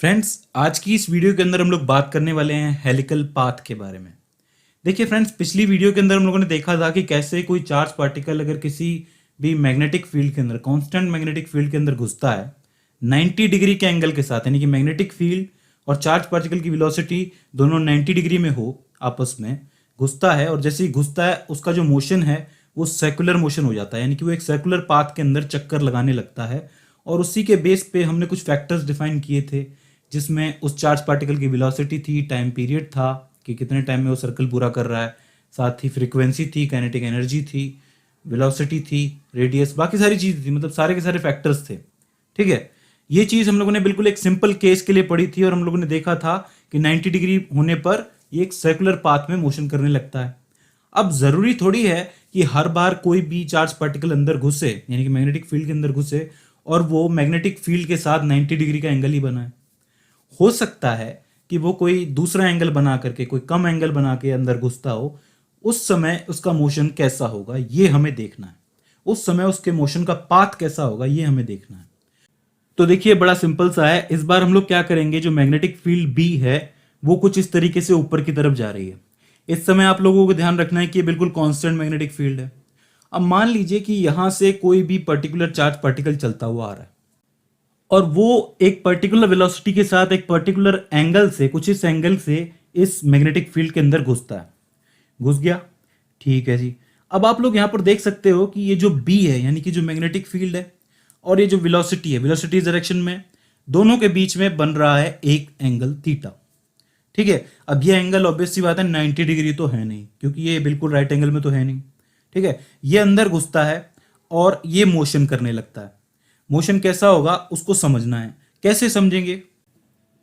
Friends, आज की इस वीडियो के अंदर हम लोग बात करने वाले हैं हेलिकल पाथ के बारे में। देखिए फ्रेंड्स, पिछली वीडियो के अंदर हम लोगों ने देखा था कि कैसे कोई चार्ज पार्टिकल अगर किसी भी मैग्नेटिक फील्ड के अंदर, कांस्टेंट मैग्नेटिक फील्ड के अंदर घुसता है 90 डिग्री के एंगल के साथ, यानी कि मैग्नेटिक फील्ड और चार्ज पार्टिकल की वेलोसिटी दोनों 90 डिग्री में हो, आपस में घुसता है, और जैसे ही घुसता है उसका जो मोशन है वो सर्कुलर मोशन हो जाता है, यानी कि वो एक सर्कुलर पाथ के अंदर चक्कर लगाने लगता है। और उसी के बेस पे हमने कुछ फैक्टर्स डिफाइन किए थे, जिसमें उस चार्ज पार्टिकल की वेलोसिटी थी, टाइम पीरियड था कि कितने टाइम में वो सर्कल पूरा कर रहा है, साथ ही फ्रीक्वेंसी थी, काइनेटिक एनर्जी थी, वेलोसिटी थी, रेडियस, बाकी सारी चीज़ थी, मतलब सारे के सारे फैक्टर्स थे। ठीक है, ये चीज़ हम लोगों ने बिल्कुल एक सिंपल केस के लिए पढ़ी थी, और हम लोगों ने देखा था कि 90 डिग्री होने पर ये एक सर्कुलर पाथ में मोशन करने लगता है। अब ज़रूरी थोड़ी है कि हर बार कोई भी चार्ज पार्टिकल अंदर घुसे, यानी कि मैग्नेटिक फील्ड के अंदर घुसे, और वो मैग्नेटिक फील्ड के साथ 90 डिग्री का एंगल ही बनाए। हो सकता है कि वो कोई दूसरा एंगल बना करके, कोई कम एंगल बना के अंदर घुसता हो। उस समय उसका मोशन कैसा होगा ये हमें देखना है, उस समय उसके मोशन का पाथ कैसा होगा ये हमें देखना है। तो देखिए, बड़ा सिंपल सा है। इस बार हम लोग क्या करेंगे, जो मैग्नेटिक फील्ड बी है वो कुछ इस तरीके से ऊपर की तरफ जा रही है। इस समय आप लोगों को ध्यान रखना है कि ये बिल्कुल कांस्टेंट मैग्नेटिक फील्ड है। अब मान लीजिए कि यहां से कोई भी पर्टिकुलर चार्ज पार्टिकल चलता हुआ आ रहा है, और वो एक पर्टिकुलर वेलोसिटी के साथ एक पर्टिकुलर एंगल से, कुछ इस एंगल से इस मैग्नेटिक फील्ड के अंदर घुसता है। घुस गया, ठीक है जी। अब आप लोग यहां पर देख सकते हो कि ये जो बी है, यानी कि जो मैग्नेटिक फील्ड है, और ये जो वेलोसिटी है, वेलोसिटी डायरेक्शन में, दोनों के बीच में बन रहा है एक एंगल थीटा। ठीक है, अब ये एंगल ऑब्वियस सी बात है 90 डिग्री तो है नहीं, क्योंकि ये बिल्कुल राइट एंगल में तो है नहीं। ठीक है, ये अंदर घुसता है और ये मोशन करने लगता है। मोशन कैसा होगा उसको समझना है। कैसे समझेंगे?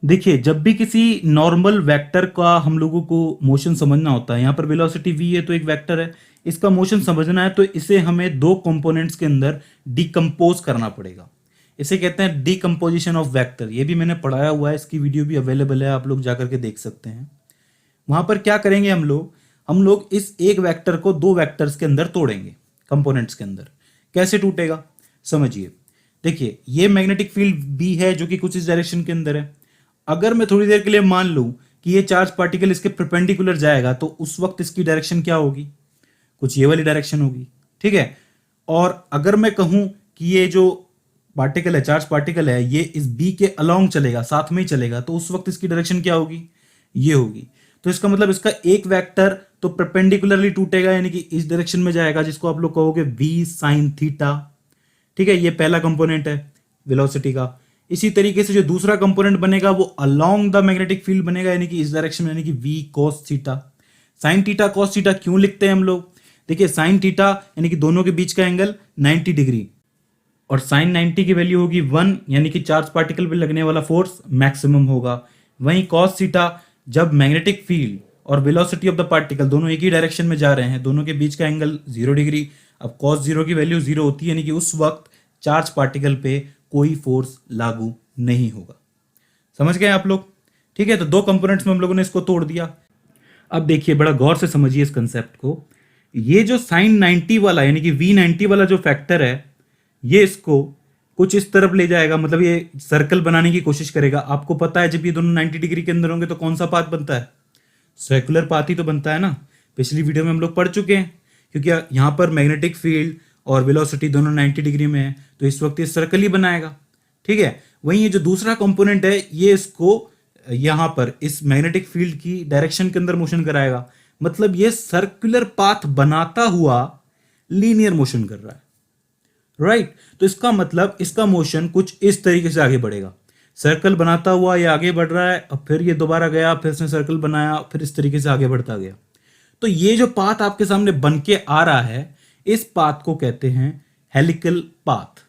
देखिए, जब भी किसी नॉर्मल वेक्टर का हम लोगों को मोशन समझना होता है, यहाँ पर वेलोसिटी v है तो एक वेक्टर है, इसका मोशन समझना है तो इसे हमें दो कंपोनेंट्स के अंदर डिकम्पोज करना पड़ेगा। इसे कहते हैं डिकम्पोजिशन ऑफ वेक्टर। ये भी मैंने पढ़ाया हुआ है, इसकी वीडियो भी अवेलेबल है, आप लोग जाकर के देख सकते हैं। वहां पर क्या करेंगे हम लोग इस एक वेक्टर को दो वेक्टर्स के अंदर तोड़ेंगे, कंपोनेंट्स के अंदर। कैसे टूटेगा समझिए। देखिए, ये मैग्नेटिक फील्ड बी है जो कि कुछ इस डायरेक्शन के अंदर है। अगर मैं थोड़ी देर के लिए मान लूं कि ये चार्ज पार्टिकल इसके परपेंडिकुलर जाएगा, तो उस वक्त इसकी डायरेक्शन क्या होगी? कुछ ये वाली डायरेक्शन होगी। ठीक है, और अगर मैं कहूं कि ये जो पार्टिकल है, चार्ज पार्टिकल है, ये इस बी के अलोंग चलेगा, साथ में ही चलेगा, तो उस वक्त इसकी डायरेक्शन क्या होगी? ये होगी। तो इसका मतलब इसका एक वेक्टर तो परपेंडिकुलरली टूटेगा, यानी कि इस डायरेक्शन में जाएगा, जिसको आप लोग कहोगे v sin थीटा। ठीक है, ये पहला कंपोनेंट है वेलोसिटी का। इसी तरीके से जो दूसरा कंपोनेंट बनेगा वो अलोंग द मैग्नेटिक फील्ड बनेगा, यानी कि इस डायरेक्शन में, यानी कि v cos theta. Sine theta cos theta क्यों लिखते हैं हम लोग? देखिए, साइन थीटा यानी कि दोनों के बीच का एंगल 90 डिग्री, और साइन 90 की वैल्यू होगी 1, यानी कि चार्ज पार्टिकल पे लगने वाला फोर्स मैक्सिमम होगा। वहीं cos थीटा, जब मैग्नेटिक फील्ड और वेलोसिटी ऑफ द पार्टिकल दोनों एक ही डायरेक्शन में जा रहे हैं, दोनों के बीच का एंगल 0 डिग्री। अब cos 0 की वैल्यू 0 होती है, यानी कि उस वक्त चार्ज पार्टिकल पे कोई फोर्स लागू नहीं होगा। समझ गए आप लोग? ठीक है, तो दो कंपोनेंट्स में हम लोगों ने इसको तोड़ दिया। अब देखिए, बड़ा गौर से समझिए इस कंसेप्ट को। ये जो साइन 90 वाला, यानी कि v90 वाला जो फैक्टर है, ये इसको कुछ इस तरफ ले जाएगा, मतलब ये सर्कल बनाने की कोशिश करेगा। आपको पता है जब ये दोनों 90 डिग्री के अंदर होंगे तो कौन सा पाथ बनता है? सर्कुलर पाथ ही तो बनता है ना। पिछली वीडियो में हम लोग पढ़ चुके हैं, क्योंकि यहाँ पर मैग्नेटिक फील्ड और वेलोसिटी दोनों 90 डिग्री में है, तो इस वक्त ये सर्कल ही बनाएगा। ठीक है, वहीं ये जो दूसरा कंपोनेंट है, ये इसको यहाँ पर इस मैग्नेटिक फील्ड की डायरेक्शन के अंदर मोशन कराएगा। मतलब ये सर्कुलर पाथ बनाता हुआ लीनियर मोशन कर रहा है। राइट, तो इसका मतलब इसका मोशन कुछ इस तरीके से आगे बढ़ेगा। सर्कल बनाता हुआ ये आगे बढ़ रहा है, अब फिर ये दोबारा गया, फिर इसने सर्कल बनाया, फिर इस तरीके से आगे बढ़ता गया। तो ये जो पाथ आपके सामने बन के आ रहा है, इस पाथ को कहते हैं हेलिकल पाथ।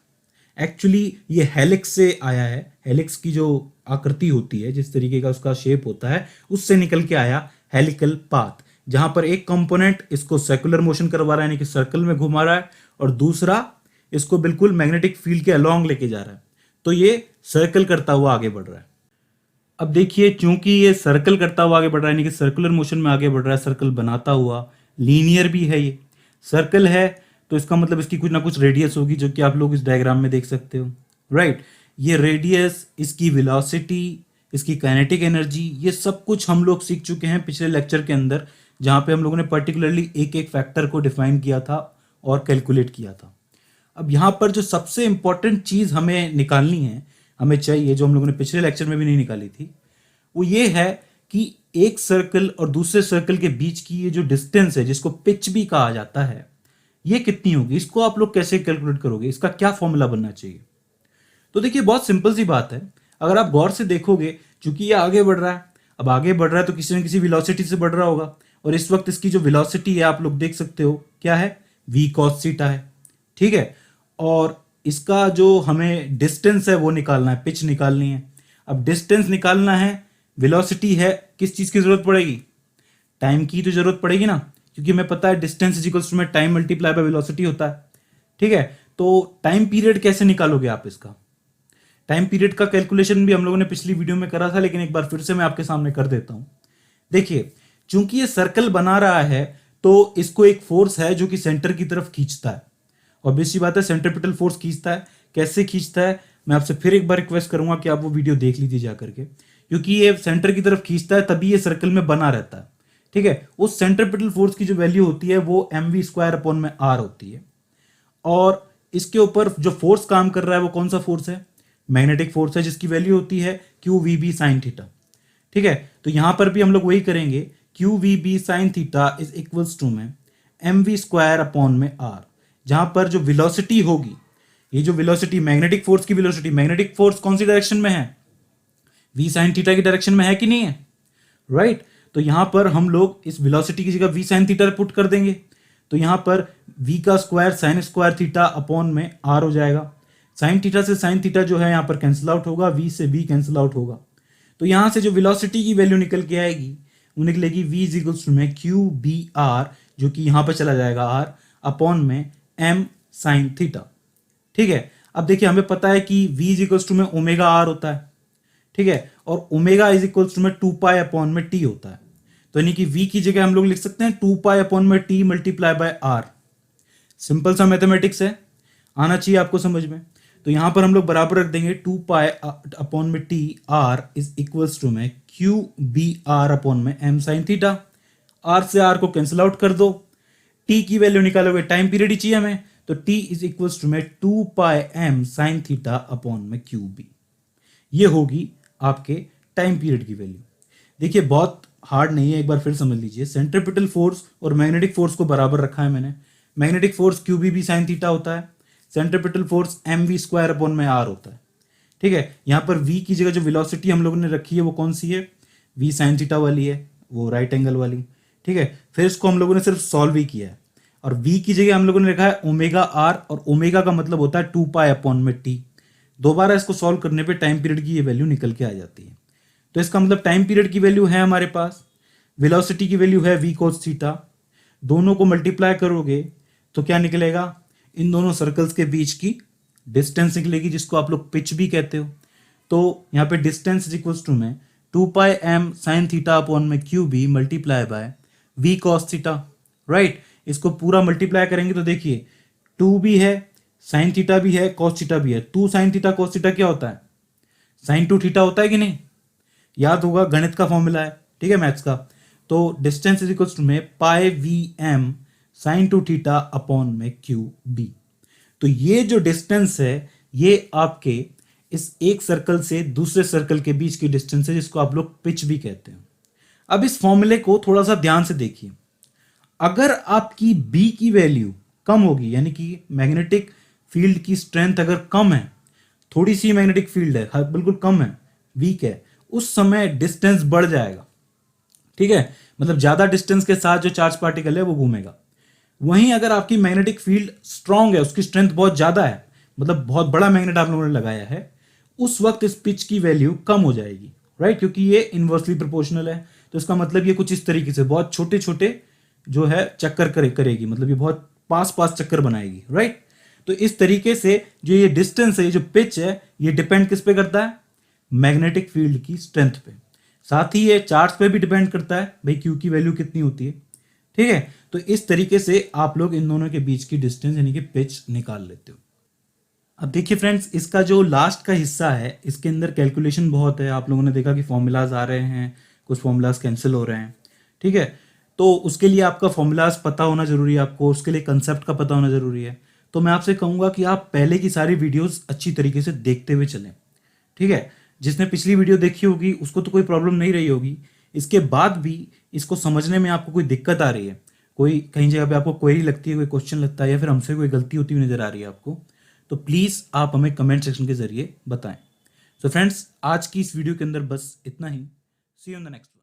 एक्चुअली ये हेलिक्स से आया है। हेलिक्स की जो आकृति होती है, जिस तरीके का उसका शेप होता है, उससे निकल के आया हेलिकल पाथ, जहां पर एक कंपोनेंट इसको सर्कुलर मोशन करवा रहा है, यानी कि सर्कल में घुमा रहा है, और दूसरा इसको बिल्कुल मैग्नेटिक फील्ड के अलोंग लेके जा रहा है। तो ये सर्कल करता हुआ आगे बढ़ रहा है। अब देखिए, चूंकि ये सर्कल करता हुआ आगे बढ़ रहा है, यानी कि सर्कुलर मोशन में आगे बढ़ रहा है, सर्कल बनाता हुआ, लीनियर भी है, ये सर्कल है, तो इसका मतलब इसकी कुछ ना कुछ रेडियस होगी, जो कि आप लोग इस डायग्राम में देख सकते हो। राइट, ये रेडियस, इसकी वेलोसिटी, इसकी काइनेटिक एनर्जी, ये सब कुछ हम लोग सीख चुके हैं पिछले लेक्चर के अंदर, जहाँ पे हम लोगों ने पर्टिकुलरली एक एक फैक्टर को डिफाइन किया था और कैलकुलेट किया था। अब यहाँ पर जो सबसे इंपॉर्टेंट चीज़ हमें निकालनी है, हमें चाहिए, जो हम लोगों ने पिछले लेक्चर में भी नहीं निकाली थी, वो ये है कि एक सर्कल और दूसरे सर्कल के बीच की ये जो डिस्टेंस है, जिसको पिच भी कहा जाता है, ये कितनी होगी। इसको आप लोग कैसे कैलकुलेट करोगे, इसका क्या फॉर्मूला बनना चाहिए। तो देखिए बहुत सिंपल सी बात है, अगर आप गौर से देखोगे, चूंकि ये आगे बढ़ रहा है, अब आगे बढ़ रहा है तो किसी न किसी वेलोसिटी से बढ़ रहा होगा, और इस वक्त इसकी जो वेलोसिटी है आप लोग देख सकते हो क्या है, v cos थीटा है, ठीक है। और इसका जो हमें डिस्टेंस है वो निकालना है, पिच निकालनी है। अब डिस्टेंस निकालना है, वेलोसिटी है, किस चीज की जरूरत पड़ेगी, टाइम की तो जरूरत पड़ेगी ना, क्योंकि हमें पता है डिस्टेंस इज इक्वल्स टू में टाइम मल्टीप्लाई बाय वेलोसिटी होता है, ठीक है। तो टाइम पीरियड कैसे निकालोगे आप इसका, टाइम पीरियड का कैलकुलेशन भी हम लोगों ने पिछली वीडियो में करा था, लेकिन एक बार फिर से मैं आपके सामने कर देता हूं। देखिए चूंकि ये सर्कल बना रहा है तो इसको एक फोर्स है जो कि सेंटर की तरफ खींचता है, और बेसी बात है सेंट्रीपिटल फोर्स खींचता है। कैसे खींचता है, मैं आपसे फिर एक बार रिक्वेस्ट करूंगा कि आप वो वीडियो देख लीजिए जाकर के, क्योंकि ये सेंटर की तरफ खींचता है तभी ये सर्कल में बना रहता है, ठीक है। उस सेंट्रीपिटल फोर्स की जो वैल्यू होती है वो mv²/r होती है, और इसके ऊपर जो फोर्स काम कर रहा है वो कौन सा फोर्स है, मैग्नेटिक फोर्स है, जिसकी वैल्यू होती है QVB sin थीटा, ठीक है। तो यहां पर भी हम लोग वही करेंगे, QVB sin theta is equals to में mv²/r, जहां पर जो वेलोसिटी होगी, ये जो वेलोसिटी मैग्नेटिक फोर्स की वेलोसिटी, मैग्नेटिक फोर्स कौन सी डायरेक्शन में है, v sin थीटा की डायरेक्शन में है कि नहीं है, राइट। तो यहां पर हम लोग इस वेलोसिटी की जगह v sin थीटा पुट कर देंगे, तो यहां पर v का स्क्वायर sin² थीटा अपॉन में r हो जाएगा। साइन थीटा से साइन थीटा जो है यहाँ पर कैंसिल आउट होगा, v से v कैंसिल आउट होगा, तो यहां से जो वेलोसिटी की वैल्यू निकल के आएगी वो निकलेगी v इज इक्वल्स टू में QBr, जो कि यहां पर चला जाएगा r अपॉन में m sin थीटा, ठीक है। अब देखिए हमें पता है कि v इज इक्वल्स टू में ओमेगा r होता है, ठीक है, और ओमेगा इज इक्वल्स टू में 2 अपॉन में t होता है, तो यानी कि v की जगह हम लोग लिख सकते हैं 2 अपॉन में t multiply by r। Simple सा मैथमेटिक्स है, आना चाहिए आपको समझ में। तो यहां पर हम लोग बराबर रख देंगे 2 अपॉन में t r is equals to में QBr अपॉन में m sin थीटा। r से r को कैंसिल आउट कर दो, t की वैल्यू निकालोगे, टाइम पीरियड ही चाहिए हमें, तो t इज इक्वल्स टू में 2 m sin थीटा अपॉन में QB। ये होगी आपके टाइम पीरियड की वैल्यू। देखिए बहुत हार्ड नहीं है, एक बार फिर समझ लीजिए, सेंट्रीपिटल फोर्स और मैग्नेटिक फोर्स को बराबर रखा है मैंने। Magnetic force QBB sin theta होता है, सेंट्रीपिटल फोर्स mv² अपॉन में r होता है, ठीक है। यहां पर v की जगह जो वेलोसिटी हम लोगों ने रखी है वो कौन सी है, v sin थीटा वाली है, वो राइट एंगल वाली, ठीक है। फिर इसको हम लोगों ने सिर्फ सॉल्व ही किया है, और v की जगह हम लोगों ने रखा है ओमेगा r, और ओमेगा का मतलब होता है 2 अपॉन में t। दोबारा इसको सॉल्व करने पे टाइम पीरियड की ये वैल्यू निकल के आ जाती है। तो इसका मतलब टाइम पीरियड की वैल्यू है हमारे पास, वेलोसिटी की वैल्यू है v cos थीटा, दोनों को मल्टीप्लाई करोगे तो क्या निकलेगा, इन दोनों सर्कल्स के बीच की डिस्टेंस निकलेगी, जिसको आप लोग पिच भी कहते हो। तो यहाँ पे डिस्टेंस इज इक्वल्स टू में 2 m sin थीटा अपॉन में QB multiply by v cos theta, right. इसको पूरा मल्टीप्लाई करेंगे तो देखिए 2 भी है, sin थीटा भी है, cos थीटा भी है। 2 sin थीटा cos थीटा क्या होता है, sin 2 थीटा होता है कि नहीं, याद होगा, गणित का फॉर्मूला है, ठीक है, मैथ्स का। तो डिस्टेंस इज इक्वल्स टू में पाई VM sin 2 थीटा अपॉन में QB। तो ये जो डिस्टेंस है ये आपके इस एक सर्कल से दूसरे सर्कल के बीच की डिस्टेंस है, जिसको आप लोग पिच भी कहते हैं। अब इस फॉर्मूले को थोड़ा सा ध्यान से देखिए, अगर आपकी B की वैल्यू कम होगी, यानी कि मैग्नेटिक फील्ड की स्ट्रेंथ अगर कम है, थोड़ी सी मैग्नेटिक फील्ड है, बिल्कुल कम है, वीक है, उस समय डिस्टेंस बढ़ जाएगा, ठीक है, मतलब ज्यादा डिस्टेंस के साथ जो चार्ज पार्टिकल है वो घूमेगा। वहीं अगर आपकी मैग्नेटिक फील्ड स्ट्रांग है, उसकी स्ट्रेंथ बहुत ज्यादा है, मतलब बहुत बड़ा मैग्नेट आप लोगों ने लगाया है, उस वक्त इस पिच की वैल्यू कम हो जाएगी, राइट, क्योंकि ये इनवर्सली प्रोपोर्शनल है। तो इसका मतलब ये कुछ इस तरीके से बहुत छोटे छोटे जो है चक्कर करेगी, मतलब ये बहुत पास पास चक्कर बनाएगी, राइट। तो इस तरीके से जो ये डिस्टेंस है, ये जो पिच है, ये डिपेंड किस पे करता है, मैग्नेटिक फील्ड की स्ट्रेंथ पे, साथ ही ये चार्ज पे भी डिपेंड करता है, भाई क्यू की वैल्यू कितनी होती है, ठीक है। तो इस तरीके से आप लोग इन दोनों के बीच की डिस्टेंस यानी कि पिच निकाल लेते हो। अब देखिए फ्रेंड्स, इसका जो लास्ट का हिस्सा है इसके अंदर कैलकुलेशन बहुत है। आप लोगों ने देखा कि फॉर्मूलाज आ रहे हैं, कुछ फॉर्मूलाज कैंसिल हो रहे हैं, ठीक है। तो उसके लिए आपका फॉर्मूलाज पता होना जरूरी है, आपको उसके लिए कंसेप्ट का पता होना जरूरी है। तो मैं आपसे कहूँगा कि आप पहले की सारी वीडियोस अच्छी तरीके से देखते हुए चलें, ठीक है। जिसने पिछली वीडियो देखी होगी उसको तो कोई प्रॉब्लम नहीं रही होगी। इसके बाद भी इसको समझने में आपको कोई दिक्कत आ रही है, कोई कहीं जगह पे आपको क्वेरी लगती है, कोई क्वेश्चन लगता है, या फिर हमसे कोई गलती होती हुई नजर आ रही है आपको, तो प्लीज़ आप हमें कमेंट सेक्शन के जरिए बताएं। तो फ्रेंड्स, आज की इस वीडियो के अंदर बस इतना ही। सी यू इन द नेक्स्ट।